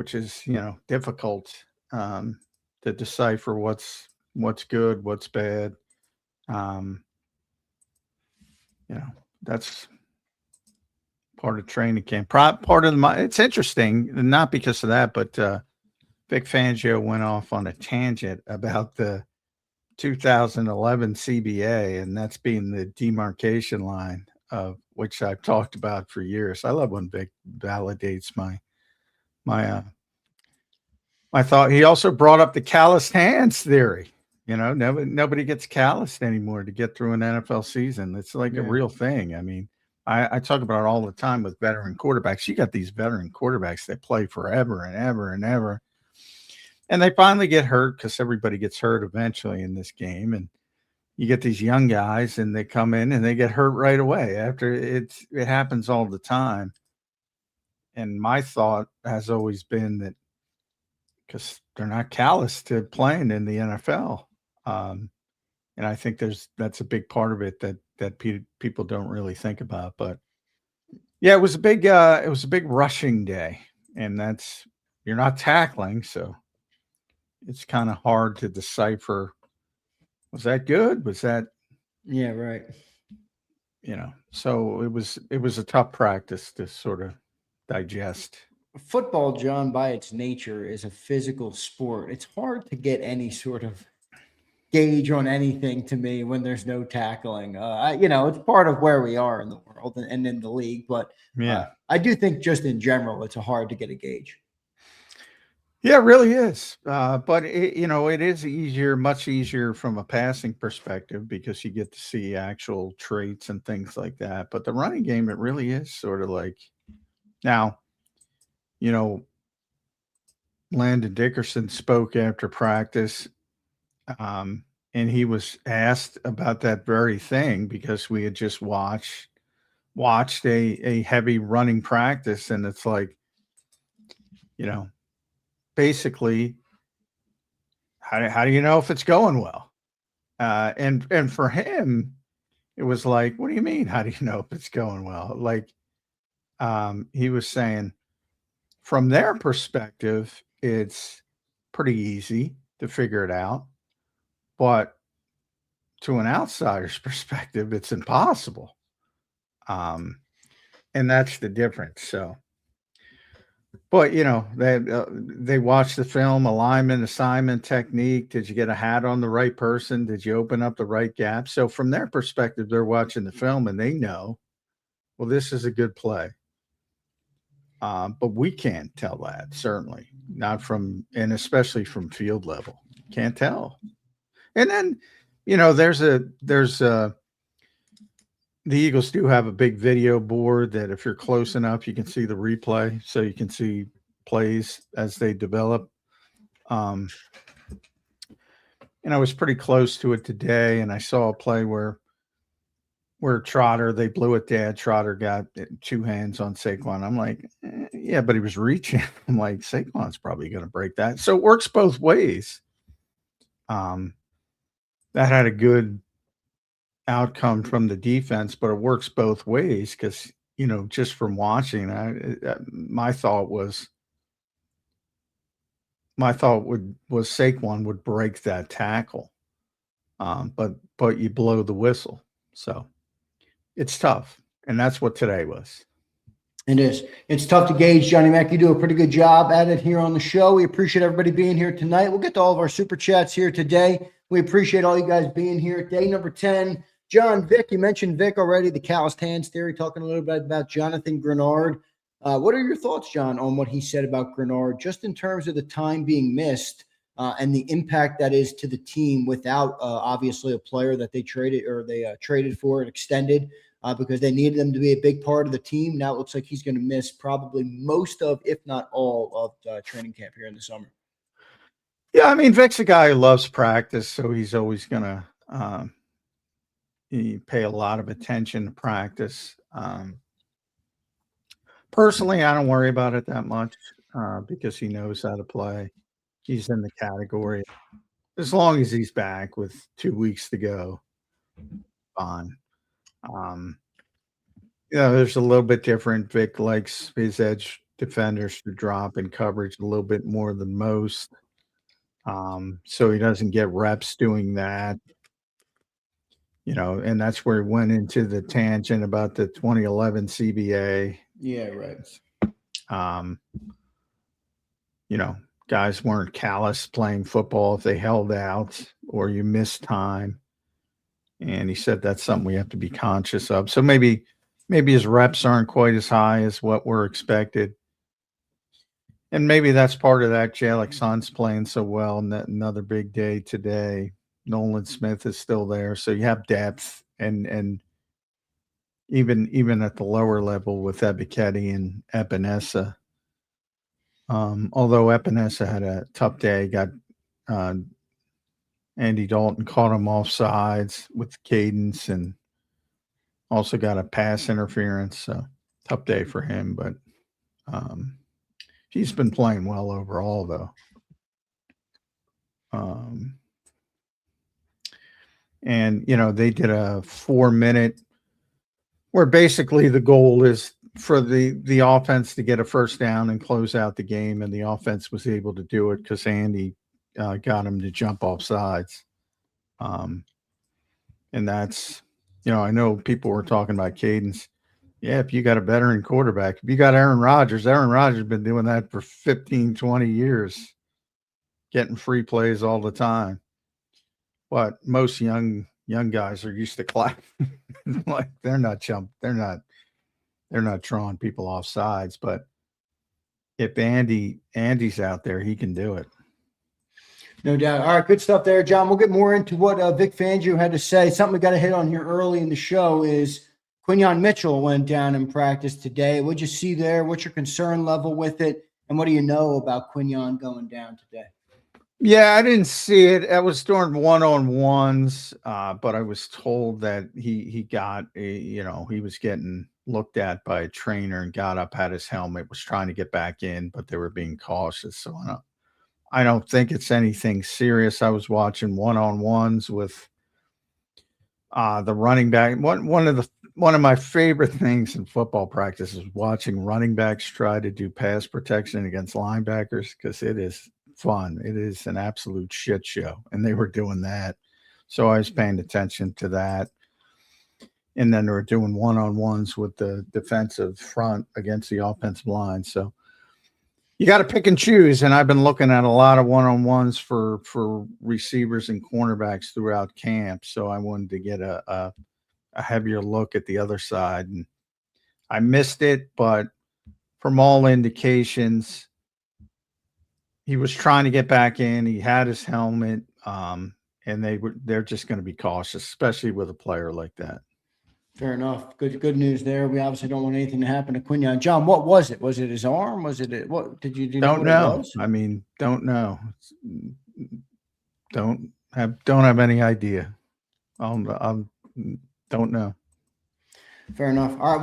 which is, difficult to decipher what's good, what's bad. Um, that's part of training camp. Part of it's interesting, not because of that, but Vic Fangio went off on a tangent about the 2011 CBA, and that's being the demarcation line of which I've talked about for years. I love when Vic validates my my thought. He also brought up the calloused hands theory. Nobody gets calloused anymore to get through an NFL season. It's like a real thing. I mean, I talk about it all the time with veteran quarterbacks. You got these veteran quarterbacks that play forever and ever and ever. And they finally get hurt because everybody gets hurt eventually in this game. And you get these young guys and they come in and they get hurt right away after it happens all the time. And my thought has always been that because they're not callous to playing in the NFL. And I think that's a big part of it that people don't really think about. But yeah, it was a big rushing day, and you're not tackling, so it's kind of hard to decipher. Was that good? Was that? Yeah, right. So it was a tough practice to sort of digest. Football, John, by its nature, is a physical sport. It's hard to get any sort of gauge on anything to me when there's no tackling. It's part of where we are in the world and in the league. But I do think just in general, it's hard to get a gauge. Yeah, it really is. But it is easier, much easier from a passing perspective because you get to see actual traits and things like that. But the running game, it really is sort of like now, Landon Dickerson spoke after practice. And he was asked about that very thing because we had just watched a heavy running practice. And it's like, basically, how do you know if it's going well? And for him, it was like, what do you mean? How do you know if it's going well? Like, he was saying, from their perspective, it's pretty easy to figure it out, but to an outsider's perspective, it's impossible. And that's the difference. So. But they watch the film, alignment, assignment, technique. Did you get a hat on the right person? Did you open up the right gap? So from their perspective, they're watching the film and they know, well, this is a good play. But we can't tell that, certainly not and especially from field level, can't tell. And then, there's the Eagles do have a big video board that if you're close enough, you can see the replay. So you can see plays as they develop. And I was pretty close to it today, and I saw a play where Trotter, they blew it dead. Trotter got two hands on Saquon. I'm like, yeah, but he was reaching. I'm like, Saquon's probably going to break that. So it works both ways. That had a good outcome from the defense, but it works both ways because just from watching, my thought was Saquon would break that tackle, but you blow the whistle, so it's tough, and that's what today was. It is. It's tough to gauge, Johnny Mac. You do a pretty good job at it here on the show. We appreciate everybody being here tonight. We'll get to all of our super chats here today. We appreciate all you guys being here. Day number 10. John, Vic, you mentioned Vic already, the calloused hands theory, talking a little bit about Jonathan Greenard. What are your thoughts, John, on what he said about Greenard, just in terms of the time being missed and the impact that is to the team without obviously a player that they traded for and extended because they needed him to be a big part of the team. Now it looks like he's going to miss probably most of, if not all, of training camp here in the summer. Yeah, I mean, Vic's a guy who loves practice, so he's always going to pay a lot of attention to practice. Personally, I don't worry about it that much because he knows how to play. He's in the category. As long as he's back with 2 weeks to go, fine. There's a little bit different. Vic likes his edge defenders to drop in coverage a little bit more than most. So he doesn't get reps doing that. And that's where he went into the tangent about the 2011 CBA. Yeah, right. Um, guys weren't callous playing football if they held out or you missed time. And he said that's something we have to be conscious of. So maybe his reps aren't quite as high as what were expected. And maybe that's part of that. Jalen Hurts playing so well, and that another big day today. Nolan Smith is still there, so you have depth, and even at the lower level with Ebiketie and Epinesa. Although Epinesa had a tough day, got Andy Dalton caught him off sides with cadence, and also got a pass interference. So tough day for him, but he's been playing well overall, though. And they did a 4-minute where basically the goal is for the offense to get a first down and close out the game, and the offense was able to do it because Andy got him to jump off sides. And that's, I know people were talking about cadence. Yeah, if you got a veteran quarterback, if you got Aaron Rodgers has been doing that for 15, 20 years, getting free plays all the time. But most young guys are used to clap. Like they're not drawing people off sides. But if Andy's out there, he can do it. No doubt. All right, good stuff there, John. We'll get more into what Vic Fangio had to say. Something we got to hit on here early in the show is Quinyon Mitchell went down in practice today. What'd you see there? What's your concern level with it? And what do you know about Quinyon going down today? Yeah, I didn't see it. I was during one-on-ones, but I was told that he got he was getting looked at by a trainer and got up, had his helmet, was trying to get back in, but they were being cautious. So I don't think it's anything serious. I was watching one-on-ones with the running back. One of my favorite things in football practice is watching running backs try to do pass protection against linebackers because it is fun. It is an absolute shit show, and they were doing that. So I was paying attention to that. And then they were doing one-on-ones with the defensive front against the offensive line. So you got to pick and choose. And I've been looking at a lot of one-on-ones for receivers and cornerbacks throughout camp. So I wanted to get a heavier look at the other side. And I missed it, but from all indications, he was trying to get back in. He had his helmet, and they're just going to be cautious, especially with a player like that. Fair enough. Good news there. We obviously don't want anything to happen to Quinyon. John, what was it? Was it his arm? Was it what? Did you don't know? It was? I mean, don't know. Don't have any idea. Don't know. Fair enough. All right. Well,